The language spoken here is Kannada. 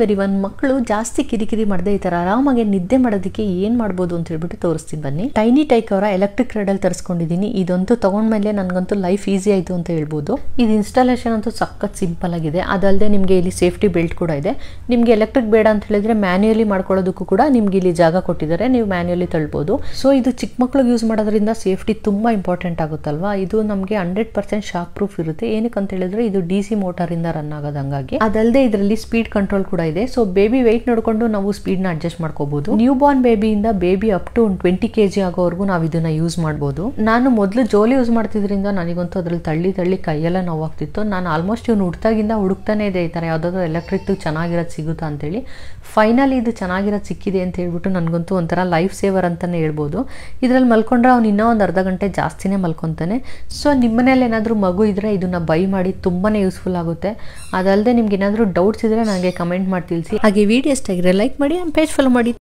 ಎವ್ರಿವನ್, ಮಕ್ಕಳು ಜಾಸ್ತಿ ಕಿರಿಕಿರಿ ಮಾಡದೆ ಈ ತರ ಆರಾಮಾಗಿ ನಿದ್ದೆ ಮಾಡೋದಕ್ಕೆ ಏನ್ ಮಾಡ್ಬೋದು ಅಂತ ಹೇಳ್ಬಿಟ್ಟು ತೋರಿಸ್ತೀನಿ ಬನ್ನಿ. ಟೈನಿ ಟೈಕ್ ಅವರ ಎಲೆಕ್ಟ್ರಿಕ್ ರೆಡಲ್ ತರಿಸ್ಕೊಂಡಿದ್ದೀನಿ. ಇದಂತೂ ತಗೊಂಡ್ಮೇಲೆ ನನಗಂತೂ ಲೈಫ್ ಈಸಿ ಆಯ್ತು ಅಂತ ಹೇಳ್ಬೋದು. ಇದು ಇನ್ಸ್ಟಾಲೇಷನ್ ಅಂತೂ ಸಖತ್ ಸಿಂಪಲ್ ಆಗಿದೆ. ಅದಲ್ಲದೆ ನಿಮಗೆ ಇಲ್ಲಿ ಸೇಫ್ಟಿ ಬೆಲ್ಟ್ ಕೂಡ ಇದೆ. ನಿಮಗೆ ಎಲೆಕ್ಟ್ರಿಕ್ ಬೇಡ ಅಂತ ಹೇಳಿದ್ರೆ ಮ್ಯಾನ್ಯುಯಲಿ ಮಾಡ್ಕೊಳ್ಳೋದಕ್ಕೂ ಕೂಡ ನಿಮ್ಗೆ ಇಲ್ಲಿ ಜಾಗ ಕೊಟ್ಟಿದ್ದಾರೆ, ನೀವು ಮ್ಯಾನ್ಯುಯಲಿ ತಳ್ಬೋದು. ಸೊ ಇದು ಚಿಕ್ಕ ಮಕ್ಳಿಗೆ ಯೂಸ್ ಮಾಡೋದ್ರಿಂದ ಸೇಫ್ಟಿ ತುಂಬಾ ಇಂಪಾರ್ಟೆಂಟ್ ಆಗುತ್ತಲ್ವಾ. ಇದು ನಮಗೆ 100% ಶಾಕ್ ಪ್ರೂಫ್ ಇರುತ್ತೆ. ಏನಕ್ಕೆ ಅಂತ ಹೇಳಿದ್ರೆ ಇದು DC ಮೋಟಾರ್ ಇಂದ ರನ್ ಆಗೋದು. ಹಂಗಾಗಿ ಅದಲ್ಲದೆ ಇದರಲ್ಲಿ ಸ್ಪೀಡ್ ಕಂಟ್ರೋಲ್ ಕೂಡ ಇದೆ. ಸೊ ಬೇಬಿ ವೆಯ್ಟ್ ನೋಡಿಕೊಂಡು ನಾವು ಸ್ಪೀಡ್ ನ ಅಡ್ಜಸ್ಟ್ ಮಾಡ್ಕೋಬಹುದು. ನ್ಯೂ ಬಾರ್ನ್ ಬೇಬಿಯಿಂದ ಬೇಬಿ ಅಪ್ ಟು 20 kg ಆಗೋವರೆಗೂ ನಾವು ಇದನ್ನ ಯೂಸ್ ಮಾಡಬಹುದು. ನಾನು ಮೊದಲು ಜೋಲಿ ಯೂಸ್ ಮಾಡ್ತಿದ್ರಿಂದ ನನಗಂತೂ ಅದ್ರಲ್ಲಿ ತಳ್ಳಿ ಕೈಯೆಲ್ಲ ನೋವಾಗ್ತಿತ್ತು. ನಾನು ಆಲ್ಮೋಸ್ಟ್ ಇವ್ನು ಹುಡುಕ್ತಾನೆ ಇದೆ ಈ ತರ ಯಾವ್ದಾದ್ರು ಎಲೆಕ್ಟ್ರಿಕ್ ಚೆನ್ನಾಗಿರೋದು ಸಿಗುತ್ತಾ ಅಂತೇಳಿ. ಫೈನಲಿ ಇದು ಚೆನ್ನಾಗಿರೋದು ಸಿಕ್ಕಿದೆ ಅಂತ ಹೇಳ್ಬಿಟ್ಟು ನನಗಂತೂ ಒಂಥರ ಲೈಫ್ ಸೇವರ್ ಅಂತಾನೆ ಹೇಳ್ಬೋದು. ಇದ್ರಲ್ಲಿ ಮಲ್ಕೊಂಡ್ರೆ ಅವ್ನು ಇನ್ನೂ ಒಂದು ಅರ್ಧ ಗಂಟೆ ಜಾಸ್ತಿನೇ ಮಲ್ಕೊಂತಾನೆ. ಸೊ ನಿಮ್ಮನೇಲಿ ಏನಾದರೂ ಮಗು ಇದ್ರೆ ಇದನ್ನ ಬೈ ಮಾಡಿ, ತುಂಬಾನೇ ಯೂಸ್ಫುಲ್ ಆಗುತ್ತೆ. ಅದಲ್ಲದೆ ನಿಮ್ಗೆ ಏನಾದರೂ ಡೌಟ್ಸ್ ಇದ್ರೆ ನನಗೆ ಕಮೆಂಟ್ ಮಾಡಿ ತಿಳಿಸಿ. ಹಾಗೆ ವಿಡಿಯೋ ಇಷ್ಟ ಆಗಿದ್ರೆ ಲೈಕ್ ಮಾಡಿ, ಪೇಜ್ ಫಾಲೋ ಮಾಡಿ.